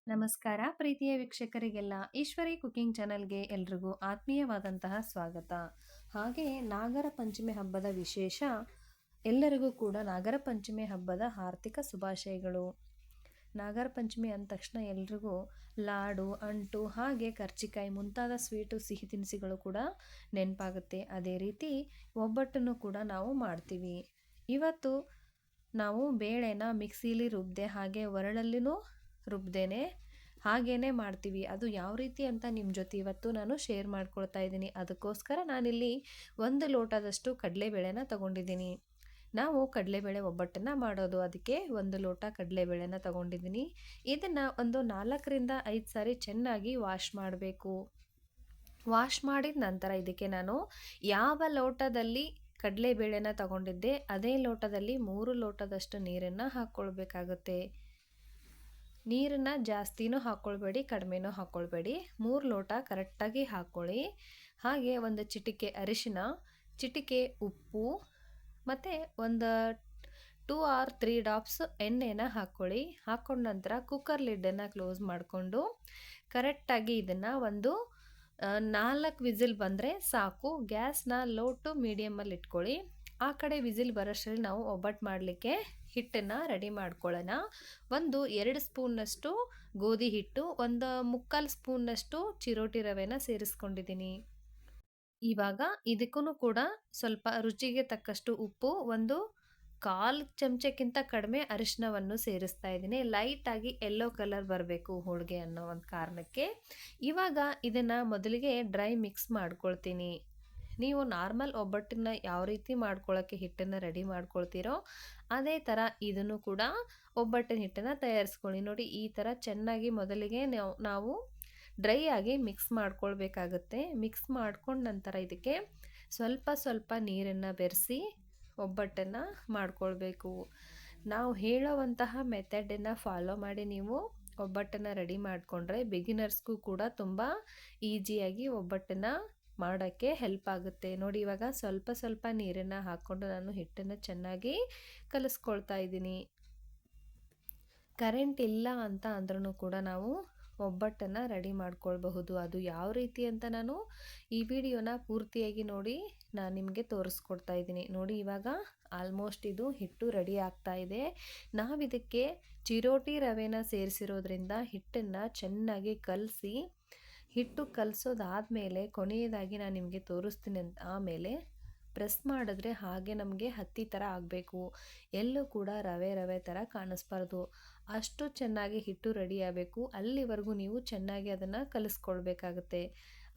ನಮಸ್ಕಾರ ಪ್ರೀತಿಯ ವೀಕ್ಷಕರಿಗೆಲ್ಲ ಈಶ್ವರಿ ಕುಕಿಂಗ್ ಚಾನೆಲ್ಗೆ ಎಲ್ರಿಗೂ ಆತ್ಮೀಯವಾದಂತಹ ಸ್ವಾಗತ. ಹಾಗೆ ನಾಗರ ಪಂಚಮಿ ಹಬ್ಬದ ವಿಶೇಷ ಎಲ್ಲರಿಗೂ ಕೂಡ ನಾಗರ ಪಂಚಮಿ ಹಬ್ಬದ ಆರ್ಥಿಕ ಶುಭಾಶಯಗಳು. ನಾಗರ ಪಂಚಮಿ ಅಂದ ತಕ್ಷಣ ಎಲ್ರಿಗೂ ಲಾಡು, ಅಂಟು, ಹಾಗೆ ಕರ್ಚಿಕಾಯಿ ಮುಂತಾದ ಸ್ವೀಟು ಸಿಹಿ ತಿನಿಸುಗಳು ಕೂಡ ನೆನಪಾಗುತ್ತೆ. ಅದೇ ರೀತಿ ಒಬ್ಬಟ್ಟನ್ನು ಕೂಡ ನಾವು ಮಾಡ್ತೀವಿ. ಇವತ್ತು ನಾವು ಬೇಳೆನ ಮಿಕ್ಸಿಲಿ ರುಬ್ದೆ ಹಾಗೆ ಒರಳಲ್ಲಿನೂ ರುಬ್ದೇನೆ ಹಾಗೇನೆ ಮಾಡ್ತೀವಿ. ಅದು ಯಾವ ರೀತಿ ಅಂತ ನಿಮ್ಮ ಜೊತೆ ಇವತ್ತು ನಾನು ಶೇರ್ ಮಾಡ್ಕೊಳ್ತಾ ಇದ್ದೀನಿ. ಅದಕ್ಕೋಸ್ಕರ ನಾನಿಲ್ಲಿ 1 ಲೋಟದಷ್ಟು ಕಡಲೆಬೇಳೆನ ತಗೊಂಡಿದ್ದೀನಿ. ನಾವು ಕಡಲೆಬೇಳೆ ಒಬ್ಬಟ್ಟನ್ನು ಮಾಡೋದು, ಅದಕ್ಕೆ 1 ಲೋಟ ಕಡಲೆಬೇಳೆನ ತಗೊಂಡಿದ್ದೀನಿ. ಇದನ್ನು ಒಂದು 4ರಿಂದ 5 ಸಾರಿ ಚೆನ್ನಾಗಿ ವಾಶ್ ಮಾಡಬೇಕು. ವಾಶ್ ಮಾಡಿದ ನಂತರ ಇದಕ್ಕೆ ನಾನು ಯಾವ ಲೋಟದಲ್ಲಿ ಕಡಲೆಬೇಳೆನ ತಗೊಂಡಿದ್ದೆ ಅದೇ ಲೋಟದಲ್ಲಿ 3 ಲೋಟದಷ್ಟು ನೀರನ್ನು ಹಾಕ್ಕೊಳ್ಬೇಕಾಗುತ್ತೆ. ನೀರನ್ನು ಜಾಸ್ತಿನೂ ಹಾಕ್ಕೊಳ್ಬೇಡಿ, ಕಡಿಮೆನೂ ಹಾಕ್ಕೊಳ್ಬೇಡಿ. 3 ಲೋಟ ಕರೆಕ್ಟಾಗಿ ಹಾಕ್ಕೊಳ್ಳಿ. ಹಾಗೆ ಒಂದು ಚಿಟಿಕೆ ಅರಿಶಿನ, ಚಿಟಿಕೆ ಉಪ್ಪು ಮತ್ತು ಒಂದು 2 or 3 ಡ್ರಾಪ್ಸ್ ಎಣ್ಣೆನ ಹಾಕ್ಕೊಳ್ಳಿ. ಹಾಕ್ಕೊಂಡ ನಂತರ ಕುಕ್ಕರ್ ಲಿಡ್ಡನ್ನು ಕ್ಲೋಸ್ ಮಾಡಿಕೊಂಡು ಕರೆಕ್ಟಾಗಿ ಇದನ್ನು ಒಂದು 4 ವಿಸಿಲ್ ಬಂದರೆ ಸಾಕು. ಗ್ಯಾಸ್ನ ಲೋ ಟು ಮೀಡಿಯಮಲ್ಲಿ ಇಟ್ಕೊಳ್ಳಿ. ಆ ಕಡೆ ವಿಸಿಲ್ ಬರೋಷ್ಟರಲ್ಲಿ ನಾವು ಒಬ್ಬಟ್ಟು ಮಾಡಲಿಕ್ಕೆ ಹಿಟ್ಟನ್ನು ರೆಡಿ ಮಾಡ್ಕೊಳ್ಳೋಣ. 2 ಸ್ಪೂನ್ನಷ್ಟು ಗೋಧಿ ಹಿಟ್ಟು, 1/4 ಸ್ಪೂನ್ನಷ್ಟು ಚಿರೋಟಿ ರವೆನ ಸೇರಿಸ್ಕೊಂಡಿದ್ದೀನಿ. ಇವಾಗ ಇದಕ್ಕೂ ಕೂಡ ಸ್ವಲ್ಪ ರುಚಿಗೆ ತಕ್ಕಷ್ಟು ಉಪ್ಪು, 1/4 ಚಮಚಕ್ಕಿಂತ ಕಡಿಮೆ ಅರಿಶಿನವನ್ನು ಸೇರಿಸ್ತಾ ಇದ್ದೀನಿ. ಲೈಟಾಗಿ ಯೆಲ್ಲೋ ಕಲರ್ ಬರಬೇಕು ಹೋಳಿಗೆ ಅನ್ನೋ ಒಂದು ಕಾರಣಕ್ಕೆ. ಇವಾಗ ಇದನ್ನು ಮೊದಲಿಗೆ ಡ್ರೈ ಮಿಕ್ಸ್ ಮಾಡ್ಕೊಳ್ತೀನಿ. ನೀವು ನಾರ್ಮಲ್ ಒಬ್ಬಟ್ಟನ್ನ ಯಾವ ರೀತಿ ಮಾಡ್ಕೊಳ್ಳೋಕ್ಕೆ ಹಿಟ್ಟನ್ನು ರೆಡಿ ಮಾಡ್ಕೊಳ್ತೀರೋ ಅದೇ ಥರ ಇದನ್ನು ಕೂಡ ಒಬ್ಬಟ್ಟಿನ ಹಿಟ್ಟನ್ನು ತಯಾರಿಸ್ಕೊಳ್ಳಿ. ನೋಡಿ, ಈ ಥರ ಚೆನ್ನಾಗಿ ಮೊದಲಿಗೆ ನಾವು ಡ್ರೈ ಆಗಿ ಮಿಕ್ಸ್ ಮಾಡ್ಕೊಳ್ಬೇಕಾಗುತ್ತೆ. ಮಿಕ್ಸ್ ಮಾಡ್ಕೊಂಡ ನಂತರ ಇದಕ್ಕೆ ಸ್ವಲ್ಪ ಸ್ವಲ್ಪ ನೀರನ್ನು ಬೆರೆಸಿ ಒಬ್ಬಟ್ಟನ್ನು ಮಾಡ್ಕೊಳ್ಬೇಕು. ನಾವು ಹೇಳುವಂತಹ ಮೆಥಡನ್ನು ಫಾಲೋ ಮಾಡಿ ನೀವು ಒಬ್ಬಟ್ಟನ್ನು ರೆಡಿ ಮಾಡಿಕೊಂಡ್ರೆ ಬಿಗಿನರ್ಸ್ಗೂ ಕೂಡ ತುಂಬ ಈಸಿಯಾಗಿ ಒಬ್ಬಟ್ಟನ್ನು ಮಾಡೋಕ್ಕೆ ಹೆಲ್ಪ್ ಆಗುತ್ತೆ. ನೋಡಿ, ಇವಾಗ ಸ್ವಲ್ಪ ಸ್ವಲ್ಪ ನೀರನ್ನು ಹಾಕ್ಕೊಂಡು ನಾನು ಹಿಟ್ಟನ್ನು ಚೆನ್ನಾಗಿ ಕಲಿಸ್ಕೊಳ್ತಾ ಇದ್ದೀನಿ. ಕರೆಂಟ್ ಇಲ್ಲ ಅಂತ ಅಂದ್ರೂ ಕೂಡ ನಾವು ಒಬ್ಬಟ್ಟನ್ನು ರೆಡಿ ಮಾಡ್ಕೊಳ್ಬಹುದು. ಅದು ಯಾವ ರೀತಿ ಅಂತ ನಾನು ಈ ವಿಡಿಯೋನ ಪೂರ್ತಿಯಾಗಿ ನೋಡಿ ನಾನು ನಿಮಗೆ ತೋರಿಸ್ಕೊಡ್ತಾ ಇದ್ದೀನಿ. ನೋಡಿ, ಇವಾಗ ಆಲ್ಮೋಸ್ಟ್ ಇದು ಹಿಟ್ಟು ರೆಡಿ ಆಗ್ತಾ ಇದೆ. ನಾವಿದಕ್ಕೆ ಚಿರೋಟಿ ರವೆನ ಸೇರಿಸಿರೋದ್ರಿಂದ ಹಿಟ್ಟನ್ನು ಚೆನ್ನಾಗಿ ಕಲಸಿ, ಹಿಟ್ಟು ಕಲಸೋದಾದಮೇಲೆ ಕೊನೆಯದಾಗಿ ನಾನು ನಿಮಗೆ ತೋರಿಸ್ತೀನಿ ಅಂತ ಆಮೇಲೆ ಪ್ರೆಸ್ ಮಾಡಿದ್ರೆ ಹಾಗೆ ನಮಗೆ ಹತ್ತಿ ಥರ ಆಗಬೇಕು. ಎಲ್ಲೂ ಕೂಡ ರವೆ ರವೆ ಥರ ಕಾಣಿಸ್ಬಾರ್ದು. ಅಷ್ಟು ಚೆನ್ನಾಗಿ ಹಿಟ್ಟು ರೆಡಿ ಆಗಬೇಕು. ಅಲ್ಲಿವರೆಗೂ ನೀವು ಚೆನ್ನಾಗಿ ಅದನ್ನು ಕಲಿಸ್ಕೊಳ್ಬೇಕಾಗತ್ತೆ.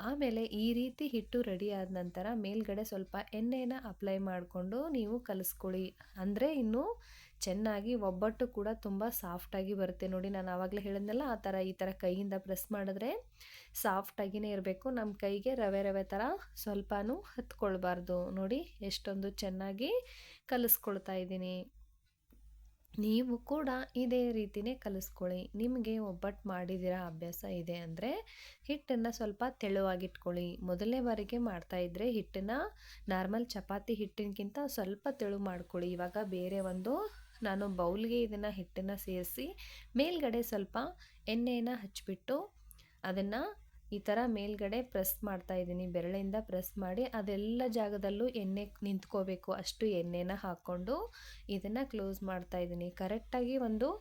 ಆಮೇಲೆ ಈ ರೀತಿ ಹಿಟ್ಟು ರೆಡಿ ಆದ ನಂತರ ಮೇಲ್ಗಡೆ ಸ್ವಲ್ಪ ಎಣ್ಣೆನ ಅಪ್ಲೈ ಮಾಡಿಕೊಂಡು ನೀವು ಕಲಿಸ್ಕೊಳ್ಳಿ. ಅಂದರೆ ಇನ್ನೂ ಚೆನ್ನಾಗಿ ಒಬ್ಬಟ್ಟು ಕೂಡ ತುಂಬ ಸಾಫ್ಟಾಗಿ ಬರುತ್ತೆ. ನೋಡಿ, ನಾನು ಆವಾಗಲೇ ಹೇಳಿದ್ನಲ್ಲ, ಈ ಥರ ಕೈಯಿಂದ ಪ್ರೆಸ್ ಮಾಡಿದ್ರೆ ಸಾಫ್ಟಾಗಿಯೇ ಇರಬೇಕು. ನಮ್ಮ ಕೈಗೆ ರವೆ ರವೆ ಥರ ಸ್ವಲ್ಪನೂ ಹತ್ಕೊಳ್ಬಾರ್ದು. ನೋಡಿ, ಎಷ್ಟೊಂದು ಚೆನ್ನಾಗಿ ಕಲಿಸ್ಕೊಳ್ತಾ ಇದ್ದೀನಿ. ನೀವು ಕೂಡ ಇದೇ ರೀತಿಯೇ ಕಲಿಸ್ಕೊಳ್ಳಿ. ನಿಮಗೆ ಒಬ್ಬಟ್ಟು ಮಾಡಿದಿರೋ ಅಭ್ಯಾಸ ಇದೆ ಅಂದರೆ ಹಿಟ್ಟನ್ನು ಸ್ವಲ್ಪ ತೆಳುವಾಗಿಟ್ಕೊಳ್ಳಿ. ಮೊದಲನೇ ಬಾರಿಗೆ ಮಾಡ್ತಾಯಿದ್ರೆ ಹಿಟ್ಟನ್ನು ನಾರ್ಮಲ್ ಚಪಾತಿ ಹಿಟ್ಟಿನಕ್ಕಿಂತ ಸ್ವಲ್ಪ ತೆಳು ಮಾಡ್ಕೊಳ್ಳಿ. ಇವಾಗ ಬೇರೆ ನಾನು ಬೌಲ್ಗೆ ಇದನ್ನು ಹಿಟ್ಟನ್ನು ಸೇರಿಸಿ ಮೇಲ್ಗಡೆ ಸ್ವಲ್ಪ ಎಣ್ಣೆನ ಹಚ್ಚಿಬಿಟ್ಟು ಅದನ್ನು ಈ ಥರ ಮೇಲ್ಗಡೆ ಪ್ರೆಸ್ ಮಾಡ್ತಾ ಇದ್ದೀನಿ. ಬೆರಳಿಂದ ಪ್ರೆಸ್ ಮಾಡಿ ಅದೆಲ್ಲ ಜಾಗದಲ್ಲೂ ಎಣ್ಣೆ ನಿಂತ್ಕೋಬೇಕು. ಅಷ್ಟು ಎಣ್ಣೆನ ಹಾಕ್ಕೊಂಡು ಇದನ್ನು ಕ್ಲೋಸ್ ಮಾಡ್ತಾ ಇದ್ದೀನಿ. ಕರೆಕ್ಟಾಗಿ 1/2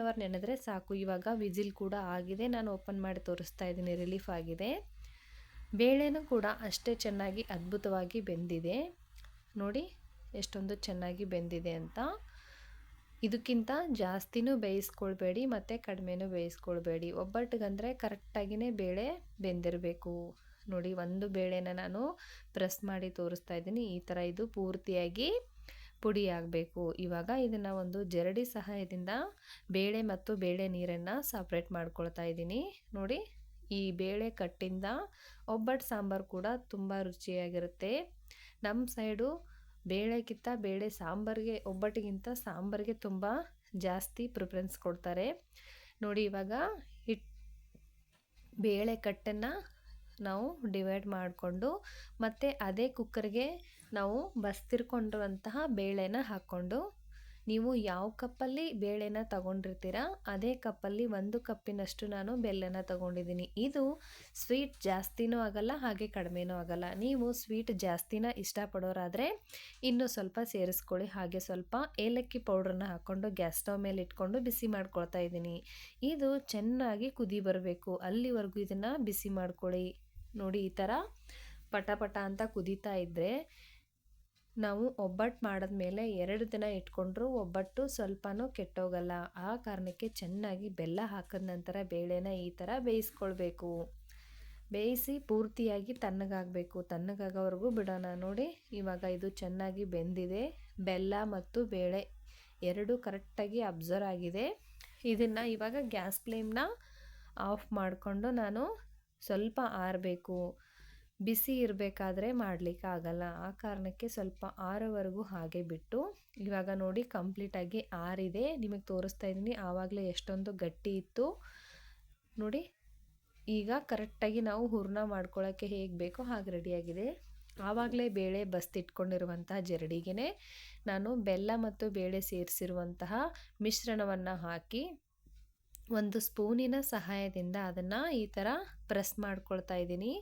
ಅವರ್ ನೆನೆದ್ರೆ ಸಾಕು. ಇವಾಗ ವಿಸಿಲ್ ಕೂಡ ಆಗಿದೆ. ನಾನು ಓಪನ್ ಮಾಡಿ ತೋರಿಸ್ತಾ ಇದ್ದೀನಿ. ರಿಲೀಫ್ ಆಗಿದೆ. ಬೇಳೆನೂ ಕೂಡ ಅಷ್ಟೇ ಚೆನ್ನಾಗಿ ಅದ್ಭುತವಾಗಿ ಬೆಂದಿದೆ. ನೋಡಿ ಎಷ್ಟೊಂದು ಚೆನ್ನಾಗಿ ಬೆಂದಿದೆ ಅಂತ. ಇದಕ್ಕಿಂತ ಜಾಸ್ತಿನೂ ಬೇಯಿಸ್ಕೊಳ್ಬೇಡಿ ಮತ್ತು ಕಡಿಮೆನೂ ಬೇಯಿಸ್ಕೊಳ್ಬೇಡಿ. ಒಬ್ಬಟ್ಟಿಗಂದರೆ ಕರೆಕ್ಟಾಗಿಯೇ ಬೇಳೆ ಬೆಂದಿರಬೇಕು. ನೋಡಿ, ಒಂದು ಬೇಳೆನ ನಾನು ಪ್ರೆಸ್ ಮಾಡಿ ತೋರಿಸ್ತಾ ಇದ್ದೀನಿ. ಈ ಥರ ಇದು ಪೂರ್ತಿಯಾಗಿ ಪುಡಿ ಆಗಬೇಕು. ಇವಾಗ ಇದನ್ನು ಒಂದು ಜರಡಿ ಸಹಾಯದಿಂದ ಬೇಳೆ ಮತ್ತು ಬೇಳೆ ನೀರನ್ನು ಸಪ್ರೇಟ್ ಮಾಡ್ಕೊಳ್ತಾ ಇದ್ದೀನಿ. ನೋಡಿ, ಈ ಬೇಳೆ ಕಟ್ಟಿಂದ ಒಬ್ಬಟ್ಟು ಸಾಂಬಾರು ಕೂಡ ತುಂಬ ರುಚಿಯಾಗಿರುತ್ತೆ. ನಮ್ಮ ಸೈಡು ಬೇಳೆಗಿಂತ ಬೇಳೆ ಸಾಂಬಾರಿಗೆ, ಒಬ್ಬಟ್ಟಿಗಿಂತ ಸಾಂಬಾರಿಗೆ ತುಂಬ ಜಾಸ್ತಿ ಪ್ರಿಫರೆನ್ಸ್ ಕೊಡ್ತಾರೆ. ನೋಡಿ, ಇವಾಗ ಬೇಳೆ ಕಟ್ಟನ್ನು ನಾವು ಡಿವೈಡ್ ಮಾಡಿಕೊಂಡು ಮತ್ತು ಅದೇ ಕುಕ್ಕರ್ಗೆ ನಾವು ಬಸ್ತಿರ್ಕೊಂಡಿರುವಂತಹ ಬೇಳೆನ ಹಾಕ್ಕೊಂಡು ನೀವು ಯಾವ ಕಪ್ಪಲ್ಲಿ ಬೇಳೆನ ತಗೊಂಡಿರ್ತೀರ ಅದೇ ಕಪ್ಪಲ್ಲಿ 1 ಕಪ್ಪಿನಷ್ಟು ನಾನು ಬೆಲ್ಲನ ತಗೊಂಡಿದ್ದೀನಿ. ಇದು ಸ್ವೀಟ್ ಜಾಸ್ತಿನೂ ಆಗಲ್ಲ ಹಾಗೆ ಕಡಿಮೆನೂ ಆಗಲ್ಲ. ನೀವು ಸ್ವೀಟ್ ಜಾಸ್ತಿನ ಇಷ್ಟಪಡೋರಾದರೆ ಇನ್ನೂ ಸ್ವಲ್ಪ ಸೇರಿಸ್ಕೊಳ್ಳಿ. ಹಾಗೆ ಸ್ವಲ್ಪ ಏಲಕ್ಕಿ ಪೌಡ್ರನ್ನ ಹಾಕ್ಕೊಂಡು ಗ್ಯಾಸ್ ಸ್ಟವ್ ಮೇಲೆ ಇಟ್ಕೊಂಡು ಬಿಸಿ ಮಾಡ್ಕೊಳ್ತಾ ಇದ್ದೀನಿ. ಇದು ಚೆನ್ನಾಗಿ ಕುದಿ ಬರಬೇಕು, ಅಲ್ಲಿವರೆಗೂ ಇದನ್ನು ಬಿಸಿ ಮಾಡ್ಕೊಳ್ಳಿ. ನೋಡಿ, ಈ ಥರ ಪಟ ಪಟ ಅಂತ ಕುದೀತಾ ಇದ್ದರೆ ನಾವು ಒಬ್ಬಟ್ಟು ಮಾಡಿದ್ಮೇಲೆ 2 ದಿನ ಇಟ್ಕೊಂಡ್ರೂ ಒಬ್ಬಟ್ಟು ಸ್ವಲ್ಪನೂ ಕೆಟ್ಟೋಗಲ್ಲ. ಆ ಕಾರಣಕ್ಕೆ ಚೆನ್ನಾಗಿ ಬೆಲ್ಲ ಹಾಕಿದ ನಂತರ ಬೇಳೆನ ಈ ಥರ ಬೇಯಿಸ್ಕೊಳ್ಬೇಕು. ಬೇಯಿಸಿ ಪೂರ್ತಿಯಾಗಿ ತಣ್ಣಗಾಗಬೇಕು. ತಣ್ಣಗಾಗೋವರೆಗೂ ಬಿಡೋಣ. ನೋಡಿ, ಇವಾಗ ಇದು ಚೆನ್ನಾಗಿ ಬೆಂದಿದೆ. ಬೆಲ್ಲ ಮತ್ತು ಬೇಳೆ ಎರಡೂ ಕರೆಕ್ಟಾಗಿ ಅಬ್ಸರ್ವ್ ಆಗಿದೆ. ಇದನ್ನು ಇವಾಗ ಗ್ಯಾಸ್ ಫ್ಲೇಮ್ನ ಆಫ್ ಮಾಡಿಕೊಂಡು ನಾನು ಸ್ವಲ್ಪ ಆರಬೇಕು. ಬಿಸಿ ಇರಬೇಕಾದ್ರೆ ಮಾಡಲಿಕ್ಕಾಗಲ್ಲ. ಆ ಕಾರಣಕ್ಕೆ ಸ್ವಲ್ಪ ಆರೋವರೆಗೂ ಹಾಗೆ ಬಿಟ್ಟು ಇವಾಗ ನೋಡಿ ಕಂಪ್ಲೀಟಾಗಿ ಆರಿದೆ. ನಿಮಗೆ ತೋರಿಸ್ತಾ ಇದ್ದೀನಿ. ಆವಾಗಲೇ ಎಷ್ಟೊಂದು ಗಟ್ಟಿ ಇತ್ತು ನೋಡಿ. ಈಗ ಕರೆಕ್ಟಾಗಿ ನಾವು ಹೂರಣ ಮಾಡ್ಕೊಳ್ಳೋಕ್ಕೆ ಹೇಗೆ ಬೇಕೋ ಹಾಗೆ ರೆಡಿಯಾಗಿದೆ. ಆವಾಗಲೇ ಬೇಳೆ ಬಸ್ತಿಟ್ಕೊಂಡಿರುವಂತಹ ಜರಡಿಗೆ ನಾನು ಬೆಲ್ಲ ಮತ್ತು ಬೇಳೆ ಸೇರಿಸಿರುವಂತಹ ಮಿಶ್ರಣವನ್ನು ಹಾಕಿ 1 ಸ್ಪೂನಿನ ಸಹಾಯದಿಂದ ಅದನ್ನು ಈ ಥರ ಪ್ರೆಸ್ ಮಾಡ್ಕೊಳ್ತಾ ಇದ್ದೀನಿ.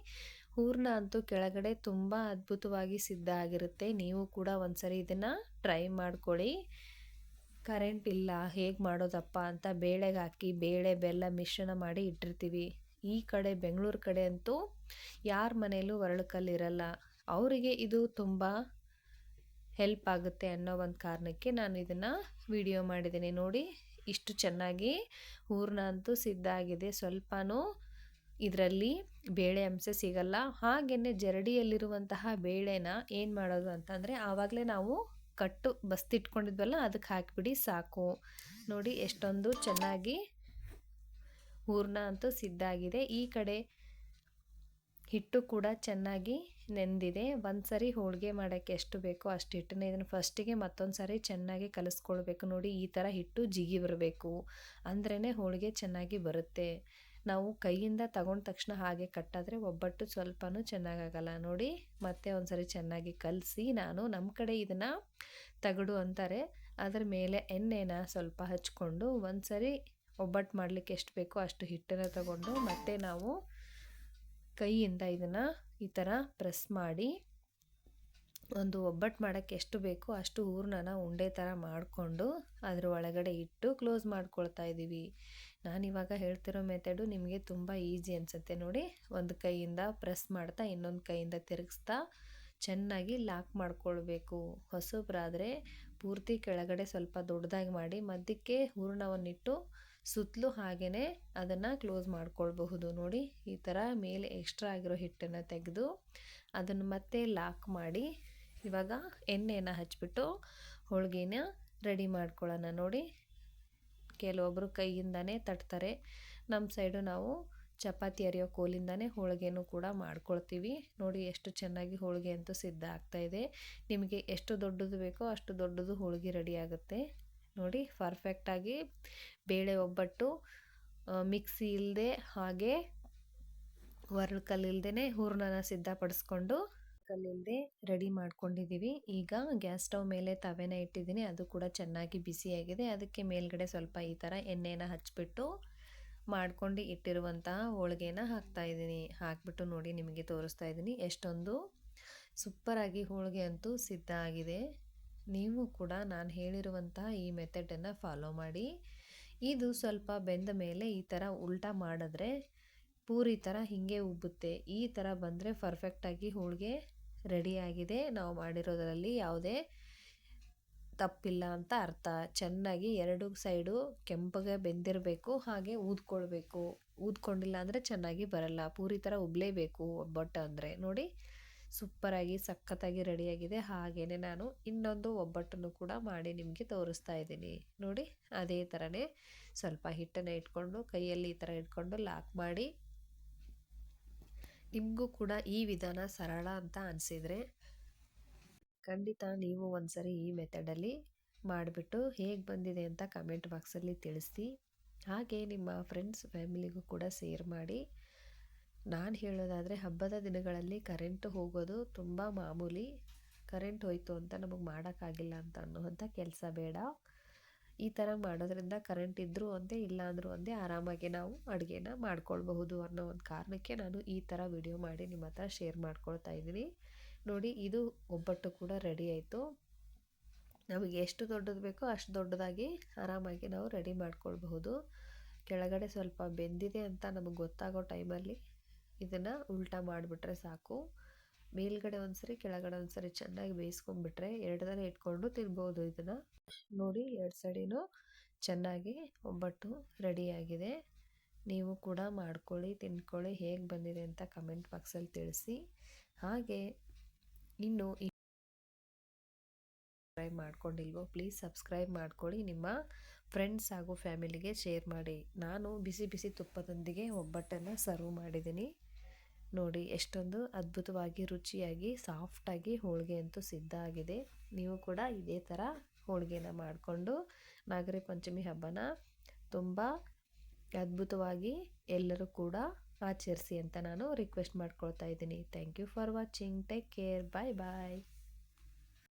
ಹೂರಣ ಅಂತೂ ಕೆಳಗಡೆ ತುಂಬ ಅದ್ಭುತವಾಗಿ ಸಿದ್ಧ ಆಗಿರುತ್ತೆ. ನೀವು ಕೂಡ ಒಂದ್ಸರಿ ಇದನ್ನು ಟ್ರೈ ಮಾಡ್ಕೊಳ್ಳಿ. ಕರೆಂಟ್ ಇಲ್ಲ, ಹೇಗೆ ಮಾಡೋದಪ್ಪ ಅಂತ ಬೇಳೆಗೆ ಹಾಕಿ ಬೇಳೆ ಬೆಲ್ಲ ಮಿಶ್ರಣ ಮಾಡಿ ಇಟ್ಟಿರ್ತೀವಿ. ಈ ಕಡೆ ಬೆಂಗಳೂರು ಕಡೆ ಅಂತೂ ಯಾರ ಮನೆಯಲ್ಲೂ ಒರಳುಕಲ್ಲಿರಲ್ಲ. ಅವರಿಗೆ ಇದು ತುಂಬ ಹೆಲ್ಪ್ ಆಗುತ್ತೆ ಅನ್ನೋ ಒಂದು ಕಾರಣಕ್ಕೆ ನಾನು ಇದನ್ನು ವಿಡಿಯೋ ಮಾಡಿದ್ದೀನಿ. ನೋಡಿ, ಇಷ್ಟು ಚೆನ್ನಾಗಿ ಹೂರಣ ಅಂತೂ ಸಿದ್ಧ ಆಗಿದೆ. ಸ್ವಲ್ಪನೂ ಇದರಲ್ಲಿ ಬೇಳೆ ಅಂಶ ಸಿಗಲ್ಲ. ಹಾಗೆಯೇ ಜರಡಿಯಲ್ಲಿರುವಂತಹ ಬೇಳೆನ ಏನು ಮಾಡೋದು ಅಂತಂದರೆ ಆವಾಗಲೇ ನಾವು ಕಟ್ಟು ಬಸ್ತಿಟ್ಕೊಂಡಿದ್ವಲ್ಲ ಅದಕ್ಕೆ ಹಾಕಿಬಿಡಿ ಸಾಕು. ನೋಡಿ, ಎಷ್ಟೊಂದು ಚೆನ್ನಾಗಿ ಹೂರಣ ಅಂತೂ ಸಿದ್ಧ ಆಗಿದೆ. ಈ ಕಡೆ ಹಿಟ್ಟು ಕೂಡ ಚೆನ್ನಾಗಿ ನೆಂದಿದೆ. ಒಂದು ಸರಿ ಹೋಳಿಗೆ ಮಾಡೋಕ್ಕೆ ಎಷ್ಟು ಬೇಕೋ ಅಷ್ಟು ಹಿಟ್ಟನ್ನ ಇದನ್ನು ಫಸ್ಟಿಗೆ ಮತ್ತೊಂದು ಸಾರಿ ಚೆನ್ನಾಗಿ ಕಲಿಸ್ಕೊಳ್ಬೇಕು. ನೋಡಿ, ಈ ಥರ ಹಿಟ್ಟು ಜಿಗಿ ಬರಬೇಕು, ಅಂದ್ರೇ ಹೋಳಿಗೆ ಚೆನ್ನಾಗಿ ಬರುತ್ತೆ. ನಾವು ಕೈಯಿಂದ ತಗೊಂಡ ತಕ್ಷಣ ಹಾಗೆ ಕಟ್ಟಾದರೆ ಒಬ್ಬಟ್ಟು ಸ್ವಲ್ಪನೂ ಚೆನ್ನಾಗಾಗಲ್ಲ. ನೋಡಿ, ಮತ್ತೆ ಒಂದು ಸರಿ ಚೆನ್ನಾಗಿ ಕಲಸಿ ನಮ್ಮ ಕಡೆ ಇದನ್ನು ತಗಡು ಅಂತಾರೆ, ಅದರ ಮೇಲೆ ಎಣ್ಣೆನ ಸ್ವಲ್ಪ ಹಚ್ಕೊಂಡು ಒಂದು ಸರಿ ಒಬ್ಬಟ್ಟು ಮಾಡಲಿಕ್ಕೆ ಎಷ್ಟು ಬೇಕೋ ಅಷ್ಟು ಹಿಟ್ಟನ್ನು ತಗೊಂಡು ಮತ್ತೆ ನಾವು ಕೈಯಿಂದ ಇದನ್ನು ಈ ಥರ ಪ್ರೆಸ್ ಮಾಡಿ ಒಂದು ಒಬ್ಬಟ್ಟು ಮಾಡೋಕ್ಕೆ ಎಷ್ಟು ಬೇಕೋ ಅಷ್ಟು ಹೂರಣನ ಉಂಡೆ ಥರ ಮಾಡಿಕೊಂಡು ಅದರ ಒಳಗಡೆ ಇಟ್ಟು ಕ್ಲೋಸ್ ಮಾಡ್ಕೊಳ್ತಾ ಇದ್ದೀವಿ. ನಾನಿವಾಗ ಹೇಳ್ತಿರೋ ಮೆಥಡು ನಿಮಗೆ ತುಂಬ ಈಸಿ ಅನಿಸುತ್ತೆ. ನೋಡಿ, ಒಂದು ಕೈಯಿಂದ ಪ್ರೆಸ್ ಮಾಡ್ತಾ ಇನ್ನೊಂದು ಕೈಯಿಂದ ತಿರುಗಿಸ್ತಾ ಚೆನ್ನಾಗಿ ಲಾಕ್ ಮಾಡ್ಕೊಳ್ಬೇಕು. ಹೊಸಬ್ರಾದರೆ ಪೂರ್ತಿ ಕೆಳಗಡೆ ಸ್ವಲ್ಪ ದೊಡ್ಡದಾಗಿ ಮಾಡಿ ಮಧ್ಯಕ್ಕೆ ಹೂರಣವನ್ನಿಟ್ಟು ಸುತ್ತಲೂ ಹಾಗೇ ಅದನ್ನು ಕ್ಲೋಸ್ ಮಾಡ್ಕೊಳ್ಬಹುದು. ನೋಡಿ, ಈ ಥರ ಮೇಲೆ ಎಕ್ಸ್ಟ್ರಾ ಆಗಿರೋ ಹಿಟ್ಟನ್ನು ತೆಗೆದು ಅದನ್ನು ಮತ್ತೆ ಲಾಕ್ ಮಾಡಿ ಇವಾಗ ಎಣ್ಣೆನ ಹಚ್ಬಿಟ್ಟು ಹೋಳಿಗೆನ ರೆಡಿ ಮಾಡ್ಕೊಳ್ಳೋಣ. ನೋಡಿ, ಕೆಲವೊಬ್ಬರು ಕೈಯಿಂದನೇ ತಟ್ತಾರೆ. ನಮ್ಮ ಸೈಡು ನಾವು ಚಪಾತಿ ಅರಿಯೋ ಕೋಲಿಂದನೇ ಹೋಳಿಗೆನೂ ಕೂಡ ಮಾಡ್ಕೊಳ್ತೀವಿ. ನೋಡಿ, ಎಷ್ಟು ಚೆನ್ನಾಗಿ ಹೋಳಿಗೆ ಅಂತೂ ಸಿದ್ಧ ಆಗ್ತಾಯಿದೆ. ನಿಮಗೆ ಎಷ್ಟು ದೊಡ್ಡದು ಬೇಕೋ ಅಷ್ಟು ದೊಡ್ಡದು ಹೋಳಿಗೆ ರೆಡಿ ಆಗುತ್ತೆ. ನೋಡಿ, ಪರ್ಫೆಕ್ಟಾಗಿ ಬೇಳೆ ಒಬ್ಬಟ್ಟು ಮಿಕ್ಸಿ ಇಲ್ಲದೆ ಹಾಗೆ ಒರಳುಕಲ್ಲಿಲ್ಲದೆ ಹೂರಣನ ಸಿದ್ಧಪಡಿಸ್ಕೊಂಡು ಕಲ್ಲಿಲ್ಲದೆ ರೆಡಿ ಮಾಡ್ಕೊಂಡಿದ್ದೀವಿ. ಈಗ ಗ್ಯಾಸ್ ಸ್ಟವ್ ಮೇಲೆ ತವೆನ ಇಟ್ಟಿದ್ದೀನಿ. ಅದು ಕೂಡ ಚೆನ್ನಾಗಿ ಬಿಸಿಯಾಗಿದೆ. ಅದಕ್ಕೆ ಮೇಲ್ಗಡೆ ಸ್ವಲ್ಪ ಈ ಥರ ಎಣ್ಣೆನ ಹಚ್ಬಿಟ್ಟು ಮಾಡ್ಕೊಂಡು ಇಟ್ಟಿರುವಂತಹ ಹೋಳಿಗೆನ ಹಾಕ್ತಾಯಿದ್ದೀನಿ. ಹಾಕ್ಬಿಟ್ಟು ನೋಡಿ ನಿಮಗೆ ತೋರಿಸ್ತಾ ಇದ್ದೀನಿ. ಎಷ್ಟೊಂದು ಸೂಪರಾಗಿ ಹೋಳಿಗೆ ಅಂತೂ ಸಿದ್ಧ ಆಗಿದೆ. ನೀವು ಕೂಡ ನಾನು ಹೇಳಿರುವಂತಹ ಈ ಮೆಥಡನ್ನು ಫಾಲೋ ಮಾಡಿ. ಇದು ಸ್ವಲ್ಪ ಬೆಂದ ಮೇಲೆ ಈ ಥರ ಉಲ್ಟಾ ಮಾಡಿದ್ರೆ ಪೂರಿ ಥರ ಹೀಗೆ ಉಬ್ಬುತ್ತೆ. ಈ ಥರ ಬಂದರೆ ಪರ್ಫೆಕ್ಟಾಗಿ ಹೋಳಿಗೆ ರೆಡಿಯಾಗಿದೆ. ನಾವು ಮಾಡಿರೋದರಲ್ಲಿ ಯಾವುದೇ ತಪ್ಪಿಲ್ಲ ಅಂತ ಅರ್ಥ. ಚೆನ್ನಾಗಿ 2 ಸೈಡು ಕೆಂಪಗೆ ಬೆಂದಿರಬೇಕು, ಹಾಗೆ ಊದ್ಕೊಳ್ಬೇಕು. ಊದ್ಕೊಂಡಿಲ್ಲ ಅಂದರೆ ಚೆನ್ನಾಗಿ ಬರಲ್ಲ. ಪೂರಿ ಥರ ಉಬ್ಬಲೇಬೇಕು ಒಬ್ಬಟ್ಟು ಅಂದರೆ. ನೋಡಿ, ಸೂಪರಾಗಿ ಸಖತ್ತಾಗಿ ರೆಡಿಯಾಗಿದೆ. ಹಾಗೆಯೇ ನಾನು ಇನ್ನೊಂದು ಒಬ್ಬಟ್ಟನ್ನು ಕೂಡ ಮಾಡಿ ನಿಮಗೆ ತೋರಿಸ್ತಾ ಇದ್ದೀನಿ. ನೋಡಿ, ಅದೇ ಥರನೇ ಸ್ವಲ್ಪ ಹಿಟ್ಟನ್ನು ಇಟ್ಕೊಂಡು ಕೈಯಲ್ಲಿ ಈ ಥರ ಇಟ್ಕೊಂಡು ಲಾಕ್ ಮಾಡಿ. ನಿಮಗೂ ಕೂಡ ಈ ವಿಧಾನ ಸರಳ ಅಂತ ಅನಿಸಿದರೆ ಖಂಡಿತ ನೀವು ಒಂದ್ಸರಿ ಈ ಮೆಥಡಲ್ಲಿ ಮಾಡಿಬಿಟ್ಟು ಹೇಗೆ ಬಂದಿದೆ ಅಂತ ಕಮೆಂಟ್ ಬಾಕ್ಸಲ್ಲಿ ತಿಳಿಸಿ. ಹಾಗೆ ನಿಮ್ಮ ಫ್ರೆಂಡ್ಸ್ ಫ್ಯಾಮಿಲಿಗೂ ಕೂಡ ಶೇರ್ ಮಾಡಿ. ನಾನು ಹೇಳೋದಾದರೆ ಹಬ್ಬದ ದಿನಗಳಲ್ಲಿ ಕರೆಂಟು ಹೋಗೋದು ತುಂಬ ಮಾಮೂಲಿ. ಕರೆಂಟ್ ಹೋಯಿತು ಅಂತ ನಮಗೆ ಮಾಡೋಕ್ಕಾಗಿಲ್ಲ ಅಂತ ಅನ್ನುವಂಥ ಕೆಲಸ ಬೇಡ. ಈ ಥರ ಮಾಡೋದ್ರಿಂದ ಕರೆಂಟ್ ಇದ್ದರೂ ಒಂದೇ ಇಲ್ಲ ಅಂದರೂ ಒಂದೇ ಆರಾಮಾಗಿ ನಾವು ಅಡುಗೆನ ಮಾಡ್ಕೊಳ್ಬಹುದು ಅನ್ನೋ ಒಂದು ಕಾರಣಕ್ಕೆ ನಾನು ಈ ಥರ ವಿಡಿಯೋ ಮಾಡಿ ನಿಮ್ಮ ಹತ್ರ ಶೇರ್ ಮಾಡ್ಕೊಳ್ತಾ ಇದ್ದೀನಿ. ನೋಡಿ, ಇದು ಒಬ್ಬಟ್ಟು ಕೂಡ ರೆಡಿ ಆಯಿತು. ನಮಗೆ ಎಷ್ಟು ದೊಡ್ಡದು ಬೇಕೋ ಅಷ್ಟು ದೊಡ್ಡದಾಗಿ ಆರಾಮಾಗಿ ನಾವು ರೆಡಿ ಮಾಡ್ಕೊಳ್ಬಹುದು. ಕೆಳಗಡೆ ಸ್ವಲ್ಪ ಬೆಂದಿದೆ ಅಂತ ನಮಗೆ ಗೊತ್ತಾಗೋ ಟೈಮಲ್ಲಿ ಇದನ್ನು ಉಲ್ಟಾ ಮಾಡಿಬಿಟ್ರೆ ಸಾಕು. ಮೇಲ್ಗಡೆ ಒಂದ್ಸರಿ ಕೆಳಗಡೆ ಒಂದ್ಸರಿ ಚೆನ್ನಾಗಿ ಬೇಯಿಸ್ಕೊಂಡ್ಬಿಟ್ರೆ 2 ದಿನ ಇಟ್ಕೊಂಡು ತಿನ್ಬೋದು. ಇದನ್ನು ನೋಡಿ, 2 ಸೈಡಿನೂ ಚೆನ್ನಾಗಿ ಒಬ್ಬಟ್ಟು ರೆಡಿಯಾಗಿದೆ. ನೀವು ಕೂಡ ಮಾಡ್ಕೊಳ್ಳಿ, ತಿನ್ಕೊಳ್ಳಿ, ಹೇಗೆ ಬಂದಿದೆ ಅಂತ ಕಮೆಂಟ್ ಬಾಕ್ಸಲ್ಲಿ ತಿಳಿಸಿ. ಹಾಗೆ ಇನ್ನು ಸಬ್ಸ್ಕ್ರೈಬ್ ಮಾಡ್ಕೊಂಡಿಲ್ವೋ ಪ್ಲೀಸ್ ಸಬ್ಸ್ಕ್ರೈಬ್ ಮಾಡ್ಕೊಳ್ಳಿ. ನಿಮ್ಮ ಫ್ರೆಂಡ್ಸ್ ಹಾಗೂ ಫ್ಯಾಮಿಲಿಗೆ ಶೇರ್ ಮಾಡಿ. ನಾನು ಬಿಸಿ ಬಿಸಿ ತುಪ್ಪದೊಂದಿಗೆ ಒಬ್ಬಟ್ಟನ್ನು ಸರ್ವ್ ಮಾಡಿದ್ದೀನಿ. ನೋಡಿ, ಎಷ್ಟೊಂದು ಅದ್ಭುತವಾಗಿ ರುಚಿಯಾಗಿ ಸಾಫ್ಟಾಗಿ ಹೋಳಿಗೆ ಅಂತೂ ಸಿದ್ಧ ಆಗಿದೆ. ನೀವು ಕೂಡ ಇದೇ ಥರ ಹೋಳಿಗೆನ ಮಾಡಿಕೊಂಡು ನಾಗರ ಪಂಚಮಿ ಹಬ್ಬನ ತುಂಬ ಅದ್ಭುತವಾಗಿ ಎಲ್ಲರೂ ಕೂಡ ಆಚರಿಸಿ ಅಂತ ನಾನು ರಿಕ್ವೆಸ್ಟ್ ಮಾಡ್ಕೊಳ್ತಾ ಇದ್ದೀನಿ. Thank you for watching. Take care. Bye bye.